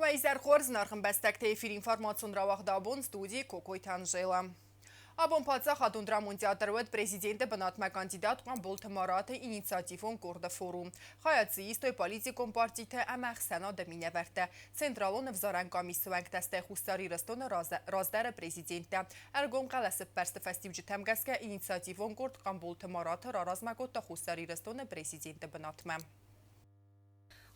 Մայզարխոր զնարխն բեստեք թեյֆիր ինվարմացուն ռավաղդաբուն ստուդի կոկոյթ անժելը։ Abon Patsaq Adundramon teatrıvet prezidente bınatma kandidat Qan Boltamarate inisiativon korda forum. Xayatsi istoy politikon partite əməxsəna dəminə vərtə. Centralon evzaran komissiyonk dəstək xustari rastona razdərə prezidentə. Ərqon qələsib pərstə fəstivci təmgəskə inisiativon kord Qan Boltamarate rarazmaqotda xustari rastona prezidentə bınatma.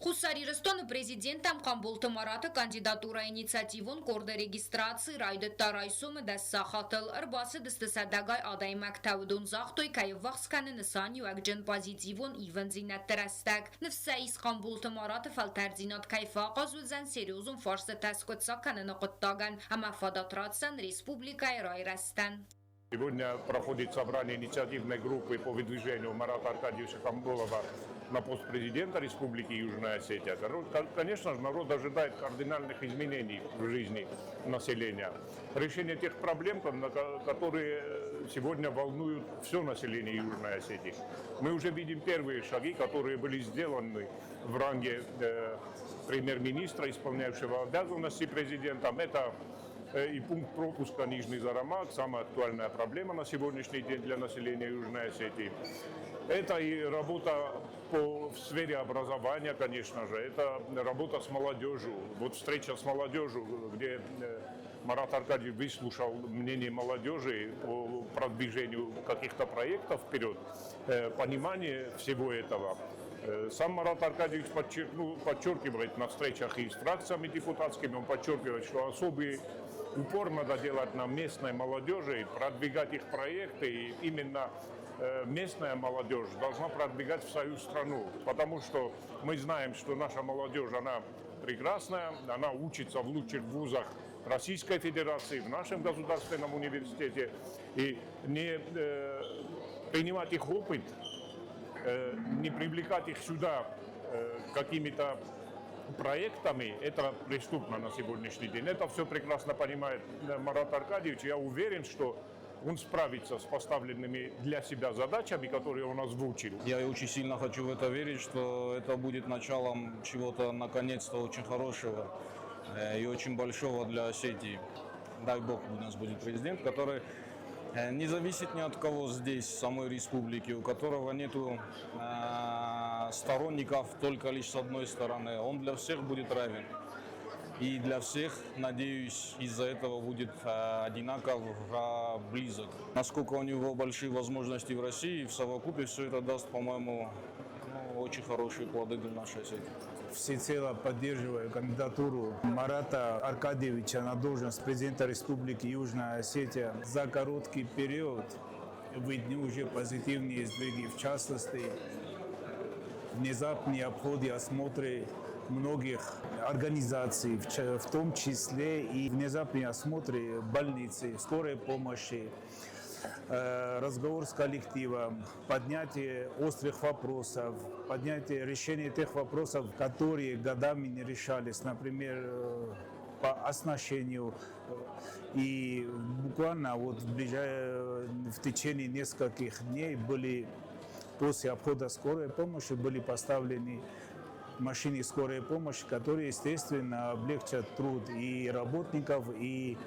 Хусариростон президентам Камболтамарата кандидатура инициативон корда регистрации райдетта райсумы дәссахатыл ырбасы дыстысадагай адай мәктәудун захтой кайвахсканы нысан юакджен позитивон ивензинәттәрәстәк. Нефсәис Камболтамарата фалтәрзинат кайфа қазузан сериозун фарсы тәскотса каныны қоттаган, ама фадатратсан республикай райрастан. Сегодня проходит собрание инициативной группы по выдвижению Марата Аркадьевича Камболова на пост президента Республики Южная Осетия. Конечно же, народ ожидает кардинальных изменений в жизни населения. Решение тех проблем, которые сегодня волнуют все население Южной Осетии. Мы уже видим первые шаги, которые были сделаны в ранге премьер-министра, исполняющего обязанности президента. Это и пункт пропуска Нижний Зарамак, самая актуальная проблема на сегодняшний день для населения Южной Осетии. Это и работа в сфере образования, конечно же, это работа с молодежью. Вот встреча с молодежью, где Марат Аркадьевич выслушал мнение молодежи по продвижению каких-то проектов вперед, понимание всего этого. Сам Марат Аркадьевич подчеркивает на встречах и с фракциями депутатскими, он подчеркивает, что особый упор надо делать на местной молодежи, продвигать их проекты, и именно местная молодежь должна продвигать в свою страну, потому что мы знаем, что наша молодежь, она прекрасная, она учится в лучших вузах Российской Федерации, в нашем государственном университете, и не принимать их опыт, не привлекать их сюда какими-то проектами, это преступно на сегодняшний день. Это все прекрасно понимает Марат Аркадьевич. Я уверен, что он справится с поставленными для себя задачами, которые он озвучил. Я очень сильно хочу в это верить, что это будет началом чего-то, наконец-то, очень хорошего и очень большого для Осетии. Дай Бог, у нас будет президент, который не зависит ни от кого здесь, в самой республике, у которого нету сторонников только лишь с одной стороны. Он для всех будет равен. И для всех, надеюсь, из-за этого будет одинаково близок. Насколько у него большие возможности в России, в совокупе все это даст, по-моему, очень хорошие плоды для нашей Осетии. Всецело поддерживаю кандидатуру Марата Аркадьевича на должность президента Республики Южная Осетия. За короткий период видны уже позитивные сдвиги, в частности, внезапные обходы, осмотры многих организаций, в том числе и внезапные осмотры больницы, скорой помощи, разговор с коллективом, поднятие острых вопросов, поднятие решения тех вопросов, которые годами не решались, например, по оснащению. И буквально вот в течение нескольких дней после обхода скорой помощи были поставлены машины скорой помощи, которые, естественно, облегчат труд и работников, и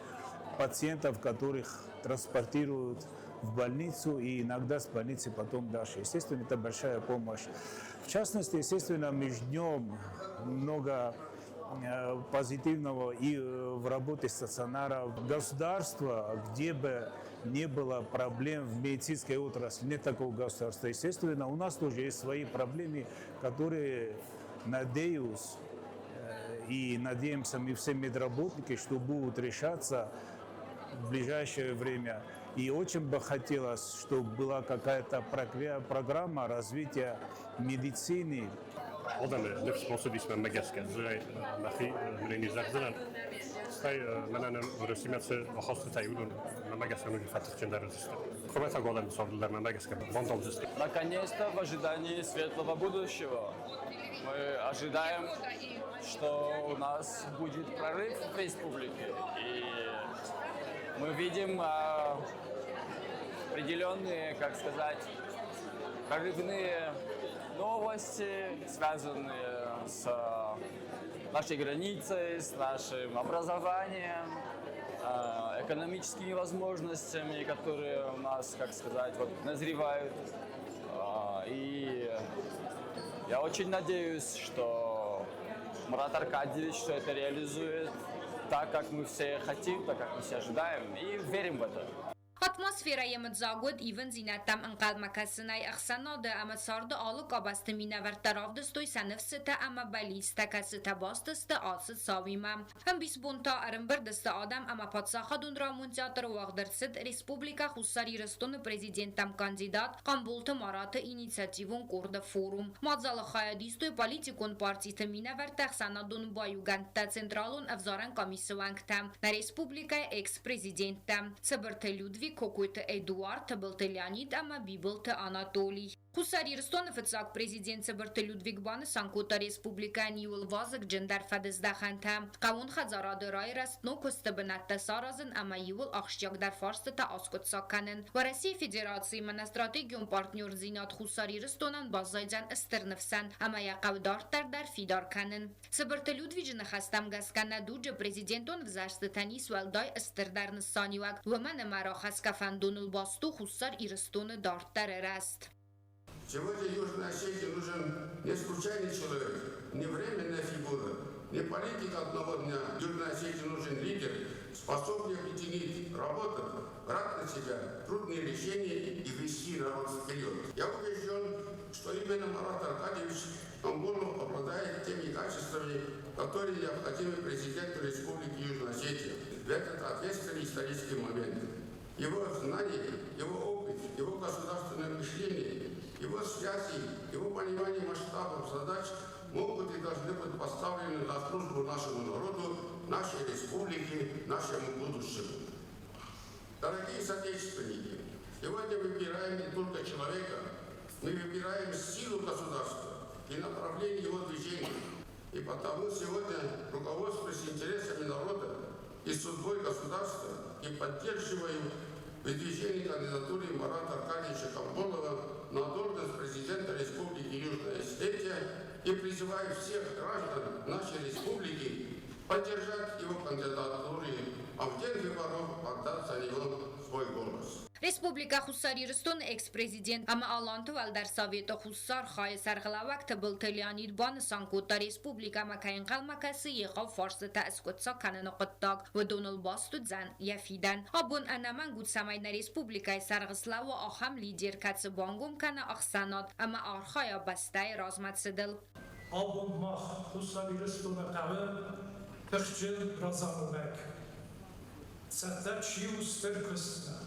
пациентов, которых транспортируют в больницу и иногда с больницы потом дальше. Естественно, это большая помощь. В частности, естественно, мы ждем много позитивного и в работе стационаров. Государства, где бы не было проблем в медицинской отрасли, нет такого государства. Естественно, у нас тоже есть свои проблемы, которые, надеюсь, и надеемся мы все медработники, что будут решаться в ближайшее время. И очень бы хотелось, чтобы была какая-то программа развития медицины. Odam nefs posudisme megeske, zray nafi mleni zagzalan. Stai manana vrosimace hostitayulun на megaskanu фатчендер систем. Хромата голем содлер на мегаскан вантом систем. Наконец-то в ожидании светлого будущего мы ожидаем, что у нас будет прорыв в республике. И мы видим определенные, как сказать, прорывные новости, связанные с нашей границей, с нашим образованием, экономическими возможностями, которые у нас, как сказать, вот, назревают. И я очень надеюсь, что Марат Аркадьевич все это реализует так, как мы все хотим, так, как мы все ожидаем, и верим в это. Atmosfera medzagod even zinatam انقل مکسنای اخسناده اما سارد آلوک آبست مینور ترافدستوی سنفسته اما بلیسته کسته باستست آست ساویمم هم بیس بونتا ارنبر دست آدم اما پادساخه دون را منتیاتر واغدرسد ریسپوبلیکا خصاری رستون پرزیدنتم کاندیدات قنبولت مرات اینیسیاتیون کرد فوروم مازال خایدیستوی پالیتیکون پارتیت مینور تخسنادون بایوگنت سنترالون افزارن کمیسوانکتم на республика екс-президентам Сабарте Людвиг Кокойта Эдуард Табылты Леонид ама Бибылты Анатолий. Хусари Ростон фицак президент Сабарте Людвиг Баны Санкота республика Ньюэл Вазык Джендар Фадыздаханта. Кавун Хазарады Рай Растно Костабанатта Саразын ама Юэл Ахшчак дар Фарстата Аскот Саканын. В России Федерации мана стратегиум партнер Зинат Хусари Ростонан Базайджан Истерневсан ама Яқавдартар дар Фидарканын. Сабарте Людвиджин хастам Гаскана Дуджа президентон в заштатани Суэлдай Истердар Нссаниуак. Вамана Марахас Кафандунул Басту Хусар и Ростон Дартар Раст. Сегодня Южной Осетии нужен не случайный человек, не временная фигура, не политик одного дня. Южной Осетии нужен лидер, способный объединить, работать, брать на себя трудные решения и вести народ вперед. Я убежден, что именно Марат Аркадьевич Амбулов обладает теми качествами, которые необходимы президенту Республики Южная Осетия в этот ответственный исторический момент. Его знания, его опыт, его государственное мышление, его связи, его понимание масштабов задач могут и должны быть поставлены на службу нашему народу, нашей республике, нашему будущему. Дорогие соотечественники, сегодня мы выбираем не только человека, мы выбираем силу государства и направление его движения. И потому сегодня, руководствуясь интересами народа и судьбой государства, и поддерживаем выдвижение кандидатуры Марата Аркадьевича Камболова на должность президента Республики Южная Осетия и призываю всех граждан нашей республики поддержать его кандидатуру, а в день выборов отдать за него свой голос. Республика Хусари Ростон экс-президент ама Аланту Валдар Совета Хусар Хай Саргылавак Табылты Леонид Бан Санкота Республика Макаин Калмакасы Ехав Фарсата Аскотса Канана Қыттак Вадонул Басту Дзан Яфидан Абун Анаман Гуд Самайна Республика Саргыслава Ахам лидер Кацы Бангум Кана Ахсанат ама Архая Бастай Размат Сидыл Абун Мах Хусари Ростона Кавы Пехчен Разанувек Саттар Чиу Стеркыстна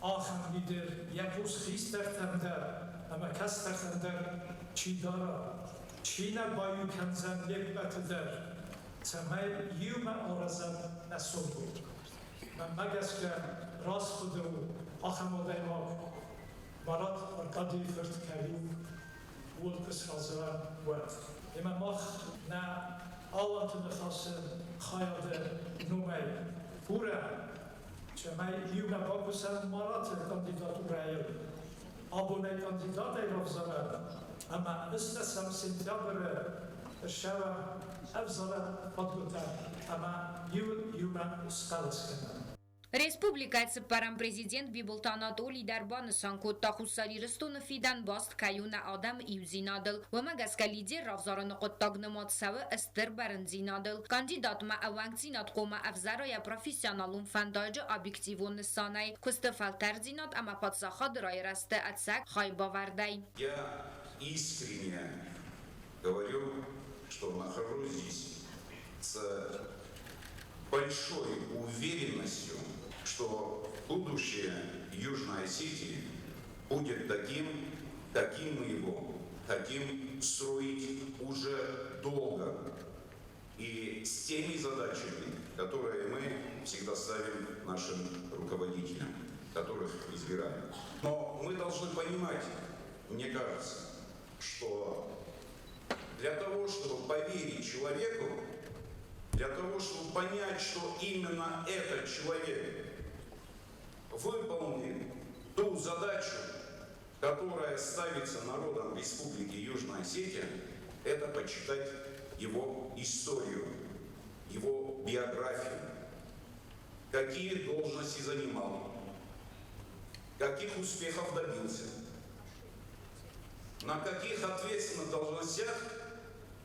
آخر لیدر یک روز خیست در تندر اما کس در تندر چی دارد چی نبایو کنزن یک بتدر تمام یوم آرزم نسون بود من مگس که راست خود رو آخر ماده ما برات ارکادی فرد کریم ول کس رازرم ورد اما مخ نه آوانت نخواستن خیاده نومی پوره چمای یوگا باکوسن مرات کاندیداتورای آبونه کاندیداتای رفزاره اما استسم سنتابر الشوا افزاره فضلتا اما یوگا اسقالس کنن Республика Цепарам президент Бибулта Анатолий Дарбан Санкотта Хусари Ростон Фидан Баст Каюна Адам Иузинадыл Вамагаска лидер Равзаран Qottagнамат Савы Эстер Баранзинадыл Кандидат ма Авангзинат Кома Авзарая профессионалун фандайджа объективон Санай Кустефалтарзинат ама Патсахад Райрасте Ацак Хайбавардай. Я искренне говорю, что нахожусь здесь с большой уверенностью, что будущее Южной Осетии будет таким, каким мы его хотим строить уже долго. И с теми задачами, которые мы всегда ставим нашим руководителям, которых избираем. Но мы должны понимать, мне кажется, что для того, чтобы поверить человеку, для того, чтобы понять, что именно этот человек выполнит ту задачу, которая ставится народом Республики Южная Осетия, это почитать его историю, его биографию, какие должности занимал, каких успехов добился, на каких ответственных должностях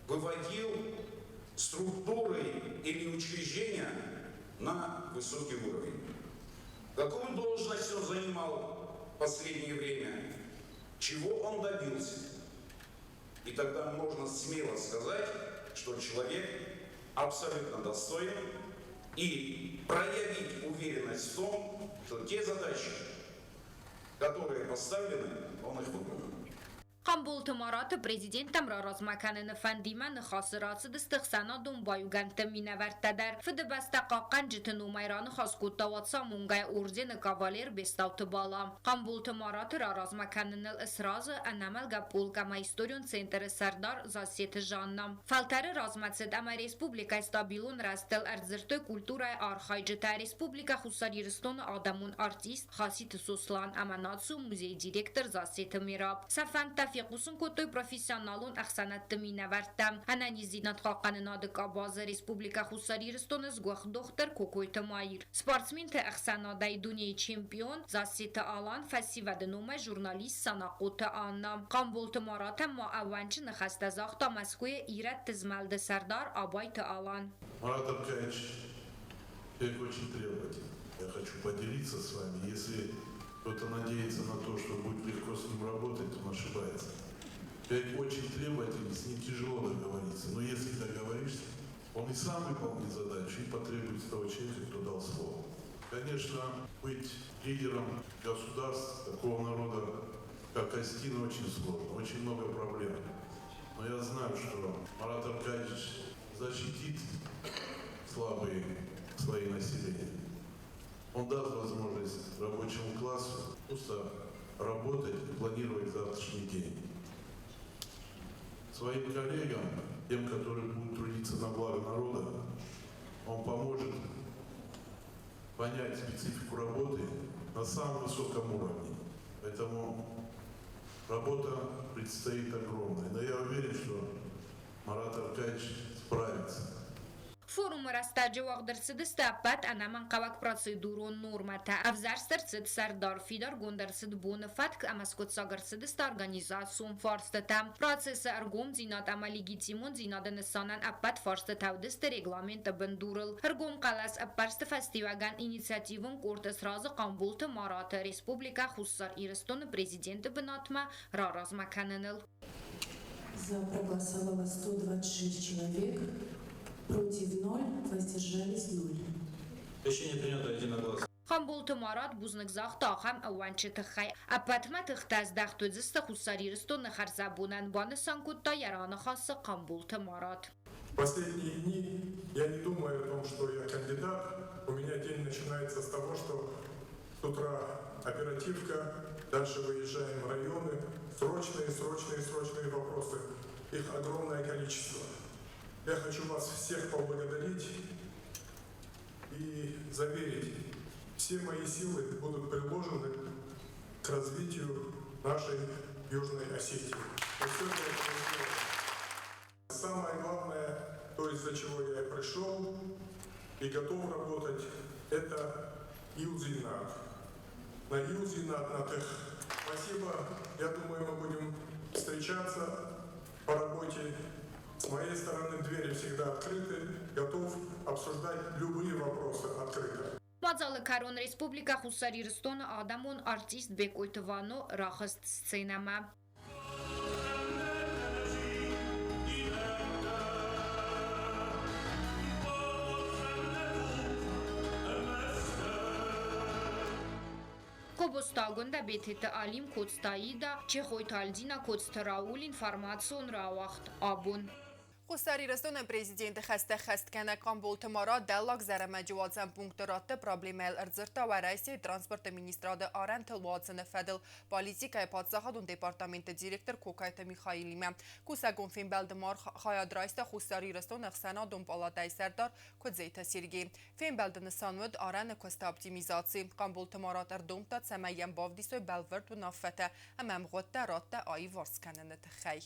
выводил структуры или учреждения на высокий уровень. Какую должность он занимал в последнее время, чего он добился. И тогда можно смело сказать, что человек абсолютно достоин, и проявить уверенность в том, что те задачи, которые поставлены, он их выполнит. Qambul Tëmarate Prezidentëm Razmakanë në fandime në khasëratës dë stëksana Dumbajugan të minevərtədər. Fëdë besta qaqan gjithë numajra në khaskut të watsa mungaj urzi në kavaler bestav të bala. Qambul Tëmarate Razmakanë në ısrazı anamel gapul kama historion centre Serdar Zasjet Jannam. Faltarı razmatset ama Respublika stabilun rastel erzırtı kulturaya arxaycıta Respublika Xusariristonë Adamun artist Xasit Soslan Amanatsu muzey direktor Zasjet Mirab. Safan Fikusun kutoj profesionalun aksanat të minevərtëm. Analizinat qaqanın adı kabazı Respublika Xusariristonë zguaq doktor Kokoj të Mayir. Sportsmin të aksanadaj dunjej çempion Zasi të alan festival nume jurnalist sanaqu të anam. Qambul Tëmarate muavançı në xastazaqta Moskvë irat të zmaldı Serdar Abay të alan. Марат Аркадьевич, человек очень требовательный. Я хочу поделиться с вами. Если кто-то надеется на то, что будет легко с ним работать, он ошибается. Человек очень требовательный, с ним тяжело договориться. Но если договоришься, он и сам выполнит задачу и потребует с того человека, кто дал слово. Конечно, быть лидером государств такого народа, как Остин, очень сложно, очень много проблем. Но я знаю, что Марат Аркадьевич защитит слабые слои населения. Он даст возможность рабочему классу просто работать и планировать завтрашний день. Своим коллегам, тем, которые будут трудиться на благо народа, он поможет понять специфику работы на самом высоком уровне. Поэтому работа предстоит огромная. Но я уверен, что Марат Аркадьевич справится. Форум растаджи вагдырсыды стаппат анаман кавак процедуру нормата. Авзарстырсыд Сардар Фидар гундырсыд буны фатк амаскот сагырсыдыст организацион фарстыта. Процессы аргом зинат ама легитимон зинады нысанан аппат фарстытавдысты регламенты бындурыл. Аргом қалас аппарсты фестиваган инициативон кортыс разы Qambul Tëmarate Республика Xusariristonë президенты бынатма Razmakanë. За проголосовало 126 человек. Против 0, воздержались 0. Решение принято единогласно. Qambul Tëmarate buznik zaxta xam awançı tıxay. Apatma tıxtaz daxtözüstü Xusariristonë xarzabunan bаны sankutta yarаны xası Qambul Tëmarate. Последние дни я не думаю о том, что я кандидат. У меня день начинается с того, что с утра оперативка, дальше выезжаем в районы, срочные вопросы. Их огромное количество. Я хочу вас всех поблагодарить и заверить, все мои силы будут приложены к развитию нашей Южной Осетии. Самое главное, то, из-за чего я и пришел и готов работать, это Юлзинат. На Юлзинат, на Тех. Спасибо. Я думаю, мы будем встречаться по работе. С моей стороны двери всегда открыты. Готов обсуждать любые вопросы открыто. Մածալը Կարոն Ռեսպուբլիկա Xusariristonë Ադամոն արտիստ Բեկոյտվանո ռախստ սցենամա։ Կոբոստագոնդա բեթետը ալիմ կոցտայիդա, չեխոյթալձինա կոցտրաուլ ինվարմացիոն ռավախտ աբուն։ Xusariristonë prezidenti xəstə xəstkənə Qambul Tëmarate dəllaq zərəməcivacən punktëratı problemel ərzırta və Rəisiyə Transportı Ministradı Arən Tılvacını fədil politikaya patsaxadun departamenti direktor Kokaytı Mixaylimə. Kusəgun Fenbəldimar xayadraysta Xusariristonë xsənadun palatay sərdar Kodzeytə Sirgi. Fenbəldini sanvıd Arən kosta optimizaci. Qambul Tëmarate ərdomta cəməyyən bavdisoy bəlvırd və naffətə əməm qotdə ratdə ayı varskənini tıxəy.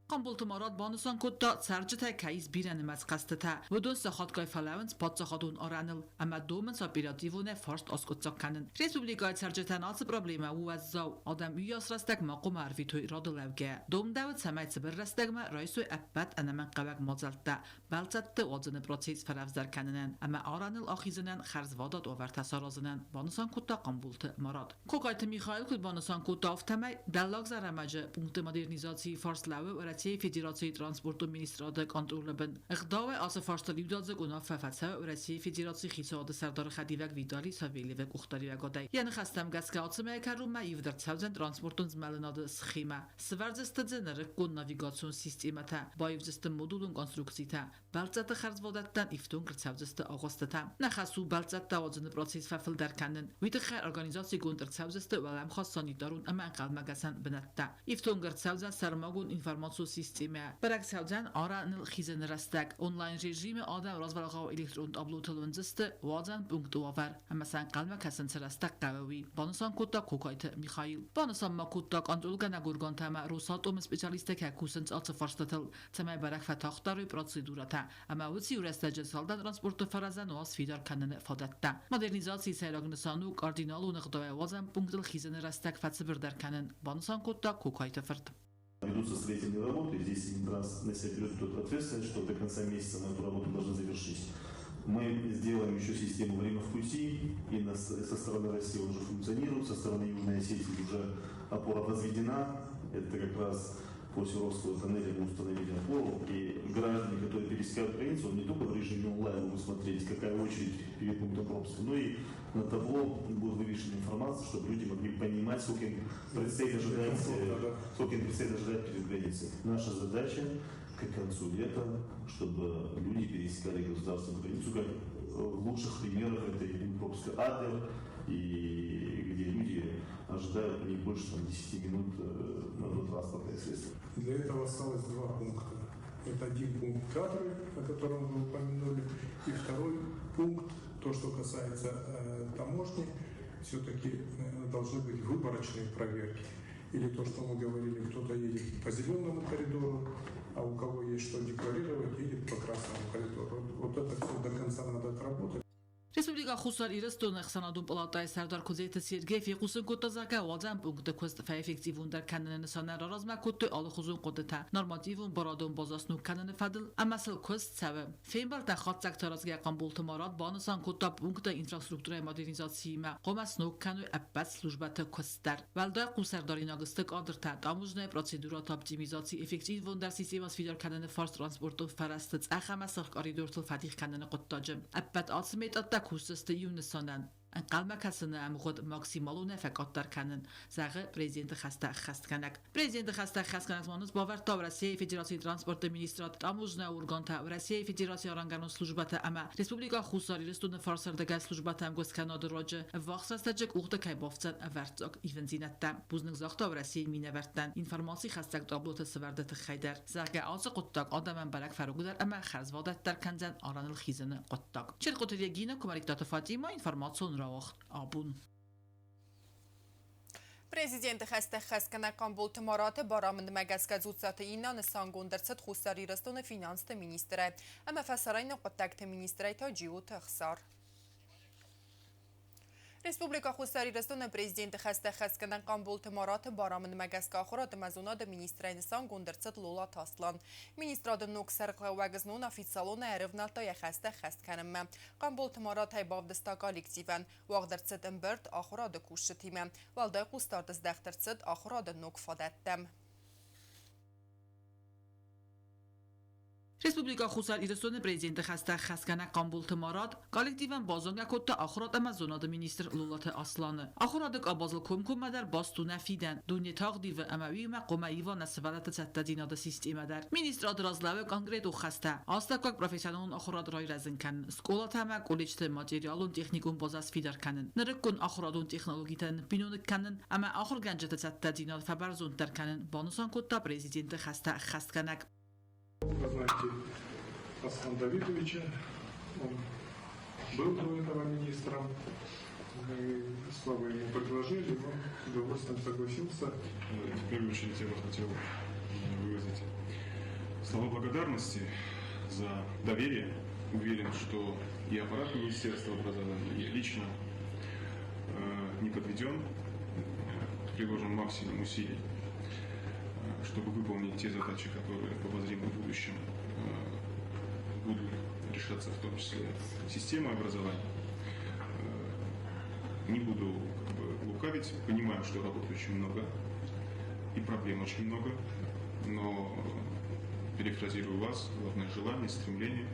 Qambul Tamarat Banusan Kutta Sarjata Kais Biran Maskastata Vodun Sahatkay Falawens Patsahadun Oranil Ama Domens operativune Forst Oskutsakanın Respublika Sarjatan altı problema uazzav Adam üyasrastak maqum arvitoy radılevge Dom David Samayt Sibirrastagma Raisoy Abbat Anaman Qabak Mozalta Baltattı Odzını proces faravzar kanınan Ama Oranil akhizinen Kharzvadat over tasarazinen Banusan Kutta Qambul Tamarat Kokaytı Mikhail Kut Banusan Kutta Aftamay Dallag Zaramacı Punktu Modernizacji Forslave Federației Transportul Ministrată Controlăbân. Îgdawe asă faștă liudazăg una fafața России Federației Xisada Sardar Khadivak Vitali Savelivek Uxtarivak odai. Yani xastam gaskatsmaya karuma ivdrtsavzen transportun zmelenada schema. Svarzestadzener kun navigasyon sistemata. Bayivzestin modulun konstruksita. Baltsata xarzvodattan iftun grtsavzesta ağostata. Naxasu baltsatta odzını proses fafildarkanın. Vitxar organizatsiya guntrtsavzesta valam xas sanitarun ama qalmagasan binatta. Iftun grtsavzen sarmagun informatsiyo sistema. Baraksavzen aranil xizen rastak. Online rejimi adam razvalgao elektron tablo televiziste wazan punktu var. Ama sen qalmagasan rastak qavawi. Banusan Kutta Kokaytı Mikhail. Banusan Makutta kontrolga nagurgan tama Rosatom specialiste kusens atı farstatel. Temay barak fataxtaru procedurata. Ama visi urestaje saldan transportu farazan was fidar kanını fadatta. Modernizatsiya sayragnisanu kardinalu nıqdava wazan punktul xizen rastak fatsibir kanın. Banusan Kutta Kokaytı fırt. Ведутся строительные работы, здесь Минтранс на себя берет эту ответственность, что до конца месяца мы эту работу должны завершить. Мы сделаем еще систему «Время в пути», и со стороны России он уже функционирует, со стороны Южной Осетии уже опора возведена, это как раз по Серовскому тоннелю мы установили опору, и граждане, которые пересекают границу, не только в режиме онлайн будут смотреть, какая очередь перед пунктом пропуска, но и на табло будет вывешена информация, чтобы люди могли понимать, сколько им предстоит ожидать перед границей. Наша задача к концу лета, чтобы люди пересекали государственную границу, как в лучших примерах это и пункт пропуска Адлер, и где люди ожидают не больше 10 минут на транспортное средство. Для этого осталось два пункта. Это один пункт кадры, о котором вы упомянули, и второй пункт, то, что касается таможни, все-таки должны быть выборочные проверки. Или то, что мы говорили, кто-то едет по зеленому коридору, а у кого есть что декларировать, едет по красному коридору. Вот это все до конца надо отработать. Respublika Xusar İristun Xanadun Palatay Serdar Kuzeyta Sergey Fikusun Kutazaka Wazan Punktu Kust fa effektivun der kanını sanar razma kutu alı xuzun qudeta normativun baradun bazasnu kanını fadil amasıl kust save Fembal ta khatsak tarazga Qambul Tamarat banusan kutta punkta infrastruktura modernizatsiyma qomasnu kanu abbas slujbata kustar valda qusardarin agıstık adırta tamujne procedurat optimizatsiya effektivun der sistemas fidar kanını fars transportu farastıt axamasıl koridortul fadih kanını quttajım abbat asmet Kususta Yunanistan qalmakasını amğud maksimaluna faqatlar kanın zağı prezidenti xastkanak prezidenti xastkanak manus bavar ta Rossiya Federatsiya transporta ministrat tamujna organta Rossiya Federatsiya organlarının slujbata ama Respublika Xusar İristun farsardaga slujbata amgos Kanada roja vaxsastajak uqda kaybovtsan avartok ivenzinatda buzning zaqta Rossiya minavartdan informasiya xastak tablota sivardata xaydar zağı azı quttak adaman barak farugudar ama xarzvadatlar kanzan aranil xizini quttak çirqotiya gina komariktat Fatima informatsiyon Abun. Prezidenti xaskana Qambul Tamarat baramın magaskazutsatë ina në sangundercët Xusar İristun finanstë ministre. Ama fasarajnë qëttaktë ministre të gjiu të xsar. Respublika Xusar İristun prezidenti xaskana Qambul Tamarat baramın magaskaxurat mazunad ministre sangundercët Lola Taslan. Ministradı nuk sərqlə vəqznun oficialun ərivnalta xaskanım. Qambul Tamarat haybavdısta kollektiven vaqdırcët imbert axuradı kuşşitime. Valday qustardız dəxtırcët axuradı nuk fadəttem. Respublika Xusar İristun prezidenti xaskana Qambul Tamarat kollektiven bazonga kotta axurat amazonada ministr Lola Taslanı. Axuradık abazıl kumkumadar bastu nafiden dunya taqdiv amavi maqomayiva nasvalat çattadinada sistemadar. Ministr adrazlavi konkret u xasta. Astakak profesyonelun axurat ray razinkan. Skola tama kollejte materialun texnikun bazas fidar kanın. Nırıkkun axuradun texnologitan binunuk kanın ama axur gancata çattadinada fabarzun dar kanın. Banusan kotta prezidenti xaskanak. Вы знаете Аслана Давидовича, он был до этого министром, мы слабо ему предложили, он с удовольствием согласился. В первую очередь я бы хотел выразить Слова благодарности за доверие. Уверен, что и аппарат Министерства образования, и лично не подведен. Приложим максимум усилий, чтобы выполнить те задачи, которые в обозримом будущем будут решаться, в том числе системой образования. Не буду лукавить, понимаю, что работы очень много и проблем очень много, но перефразирую вас, главное желание, стремление,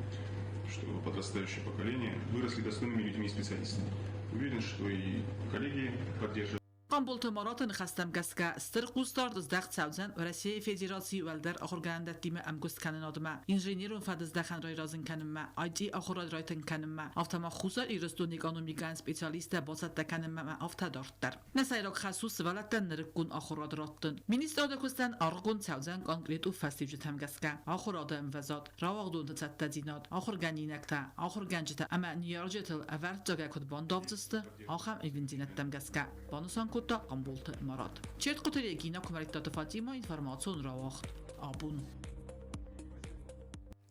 чтобы подрастающее поколение выросли достойными людьми и специалистами. Уверен, что и коллеги поддержат. قام تمارات نخستم گسکه ستر قوستار از دخت سوزن و رسیه فدراسی ولدر آخر گندت دیم امگوست کنن آدمه انجینیرون فدز دخن رای رازن کنم ما آیدی آخر رایتن کنم ما افتما خوصر ایرستون نیگانو میگن سپیشالیست باست دکنم ما افتا دارتر نسایرک خصوص ولتن نرکون آخر دراتن مینیستر آدکستن آرگون سوزن کانکریت و فستیو جتم گسکه آخر آدم وزاد راوغدون تزت دینات آخر گنینکتا آخر گنجتا اما نیارجتل اورد جاگه کد باندافزست آخم ایوینزینتم گسکه بانوسان تا قنبولت امارات. چرت قطعی گینا کمریتات فاطیما اینفرماسیون را وقت آبون.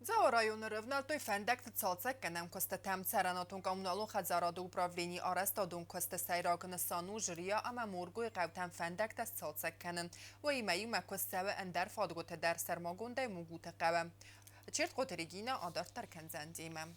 За район ревнал фендект цалцек кенем косте тем церанатун коммуналу хазараду управление арестадун косте сайрагн сану жрия ама моргуй قوتن فندکت از цалцек кенен و ایمایی مکسته اندر فادگوت در سرماگونده موگوت قوم. چرت قطعی گینا آدار ترکن زندیمم.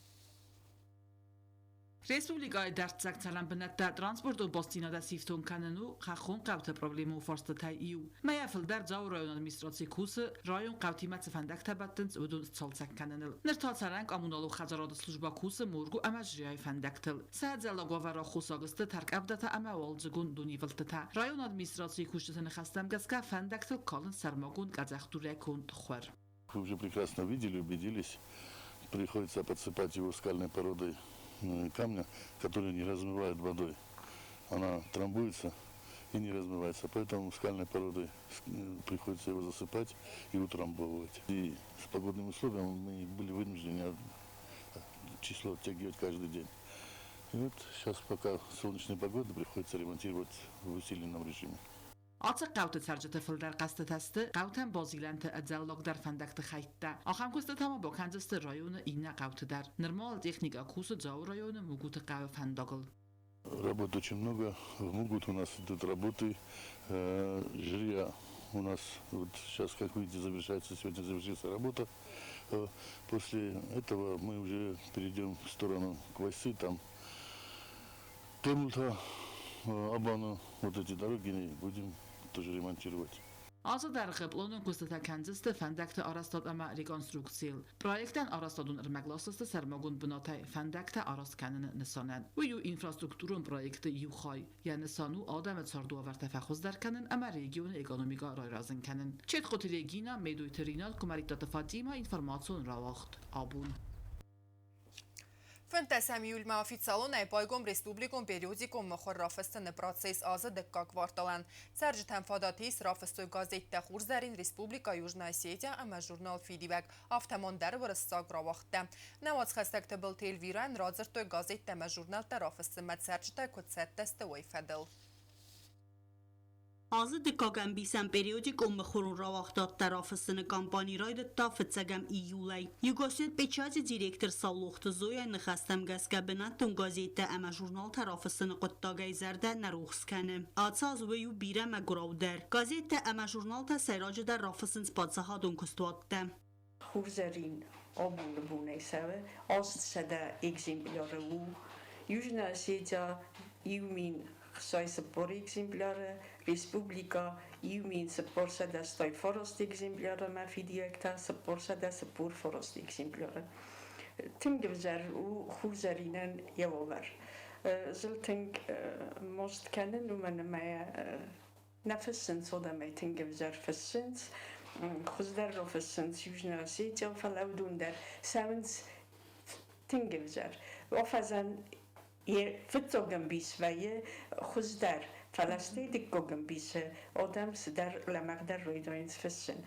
Respublikaya dertsak salam benette transport و باستیناده سیفتون کنن و خخون قوت پروبلیم و فرست تاییو. میافل در جاو رایون administracji کوس رایون قوتیمت فندک تبتنز و دون سالسک کننل. نرتال سرنگ آمونالو خزاراد سلوجبا کوس مورگو اما جریای فندکتل. ساعت زلاگو ورا خوساگسته ترک ابدتا اما والجگون دونی ولتتا. رایون administracji کوشتن خستم گسکه فندکتل کالن سرماگون گزختوره کند خور. Вы уже прекрасно видели, убедились. Приходится подсыпать его скальной породой камня, который не размывает водой. Она трамбуется и не размывается. Поэтому скальной породой приходится его засыпать и утрамбовывать. И с погодным условием мы были вынуждены число оттягивать каждый день. И вот сейчас пока солнечная погода, приходится ремонтировать в усиленном режиме. آتش قوت سرجت فل در قصد تسته قوتن بازیلنت ادزلاگ در فندکت خیته آخام کست تمام با کنجست رایون این قوت در نرمال تکنیکا کوس جاو رایون موگوت قو فنداگل Работ очень много. В Мугут у нас идут работы. Жирия у нас вот сейчас, как видите, завершается, сегодня завершится работа. После этого мы уже перейдем в сторону Квайсы, там Темульта, Абану, вот эти дороги будем тоже ремонтировать. آزاد در قبلون کست کنجست فندکت آرستاد اما ریکانستروکسیل پروژکتن آرستادون ارمگلاسست سرماگون بناتای فندکت آراست کنن نسانن و یو اینفراسترکتورون پروژکت یو خای یا نسانو آدم تاردو آور تفخص در کنن اما ریگیون اکونومیکا رای رازن کنن چت خطری گینا میدوی ترینال کماریتات فاطیما اینفرماسیون را وقت آبون Фентесами юльма официалу найпайгом республиком периодиком мохор рафестен процесс аза декка кварталан. Сержитем фадатис рафестой газетте хурзарин Республика Южная Осетия ама журнал Фидибек автомон дар вырастаг равахте. Навац хастекте был телвиран радзертой газетте ама журнал тарафестен мет сержите куцеттесте вайфедел. Azı dikkagen bisem periyodik umkhurun ravaqtat tarafısını kampaniraydı ta fıtsagam iyulay. Yugosyat peçacı direktör salluqtı zoya nıxastam gaskabenatun gazette ama jurnal tarafısını qıttagay zerde naruxskane. Atsaz ve yu bireme gravder. Gazette ama jurnal ta seracı da rafısın spatsahadun kustvatte. Хурзарин обулбуне саве ост сада экземпляры у Южная Осетия юмин Сой сапор экземпляры, Республика Юмин сапор сада стой форост экземпляры, мафидиекта сапор сада сапор форост экземпляры. Тингевзар у хурзаринен явовар. Зилтинг мост канен уман мая нафессен сода май тингевзар фессенс. Хуздар рофессенс Южная Осетия фалаудун дар савенс тингевзар. Офазан فتوگم بیس ویه خوددار فلسطین دیگم بیس آدم سدر لمقدر رویداینس فسن.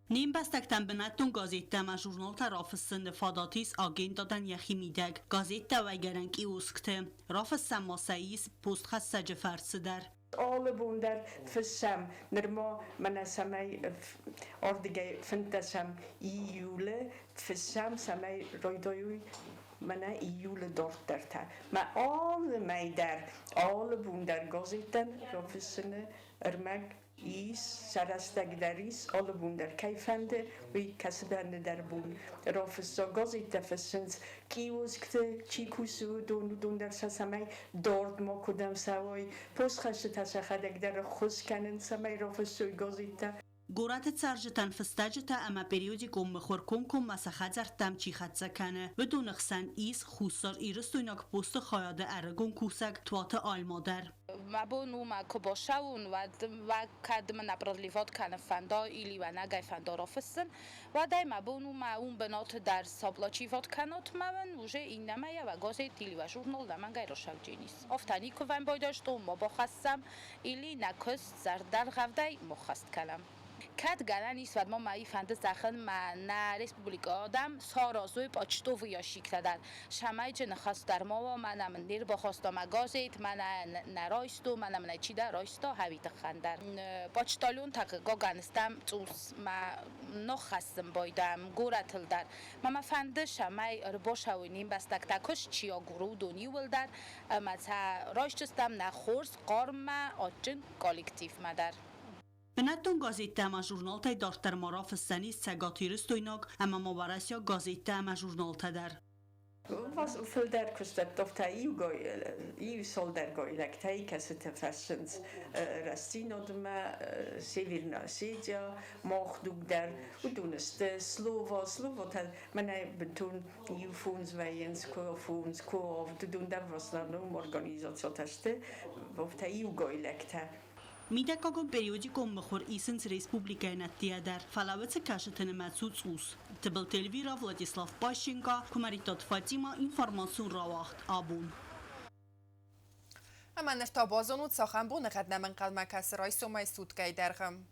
نیم بستکتن بناتون گازیته ما جورنال ترافسن فاداتیس آگین دادن یخی میدگ گازیته و گرنگ ایوسکته رافسن ماساییس پست خست سجفرس در. Alle wunder versam. Normaal men samai ordige fantasam iule versam samai roidoy mana iule dorterta. Maar alle mij daar, alle wunder gazeten, rofissene, ermag is sarastag daar is, alle wunder kaifande, wie kasbande daar boen. Rofisso gazeta versens kioskte, chikusu, doen daar samai dort mokudam sawai, postgastje tasachadek daar khus kanen samai rofisso gazeta. گورات تسرجتن فستاجتا اما پریودیکوم بخور کم مسخت زرتم چی خد سکنه بدون خسن ایس خوصار ایرستو ایناک پست خایاده ارگون کوسک توات آلمادر مبونو ما کباشون و کدم نبرلیفات کنه فندا ایلی و نگه فندا را فستن و دای مبونو ما اون بنات در سابلاچیفات کنات من وجه این نمایه و گازه تیلی و جورنال دمن گای را شب جینیست افتانی که ون بایداشتو ما بخستم ایلی نکست زردر غفدای مخست کلم کد گرن نیست و ما مایی فنده زخن من رسپوبلیک آدم سارازوی پاچتو و یا شیک در شمای جن خواست در ما و من من دیر بخواست ما گازیت من نرایستو من چی در رایستا هویت خندر پاچتالون تق گانستم توس ما نخواستم بایدم گورتل در ما فنده شمای رباشوینیم بستک تکش چیا گرو دونی ول در مثلا رایشتستم نخورس قارم آجن کالکتیف مدر بناتون گازیته اما جورنال تای دارتر مراف السنی سگاتیرست ویناک اما مبارسیا گازیته اما جورنال تدر. Was veel daar kost of dat EU zal daar gooien, like hij kaset fashions, rastino de ma, severna sedia, mag doe daar, we doen het Slovo dat men betoon EU phones wijens, co-phones, co-of, te doen daar was dan een organisatie teste, of dat EU gooien like میدکاگون پریودیکوم بخور ایسنس ریسپوبلیکای نتیه در فلاوت کشتن مدسوس اوس تبل تلویرا ولادیسلاف پاشینکا کماریتات فاطیما اینفارماسیون را وقت آبون اما نفتا بازانود ساخن بونه قد نمن قلمه کس رای سومای سودگای درغم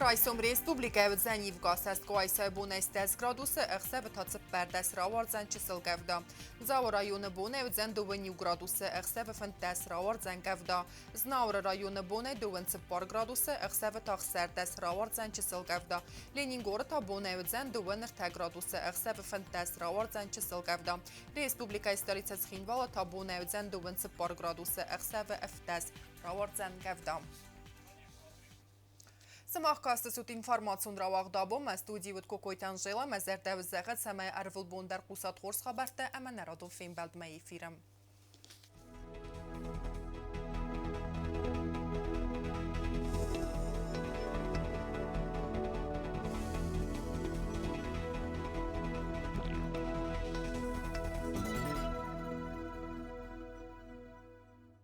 رئیسم ریسپوبلیکای و زنیف گاست است که ایسای بونه است از گرادوس اخسه و تاڅ پردس راورد زن چسل گفدا زاو رایون بونه و زن دوونیو گرادوس اخسه و فندس راورد زن گفدا زناور رایون بونه دوون سپار گرادوس اخسه و تاخ سردس راورد زن چسل گفدا لینینگور تا بونه و زن دوون اختا گرادوس اخسه و فندس راورد زن چسل گفدا ریسپوبلیکای ستالیت از خینوالا تا بونه و زن دوون سپار گرادوس اخسه و افتس راورد زن گفدا سماح کاست سوت اینفارماسیون را وقت دابم استودیو کوکوی تنجیلا مزرده و زغت سمای ارول بون در قوسات خورس خبرته اما نرادو فیم بلد مایی فیرم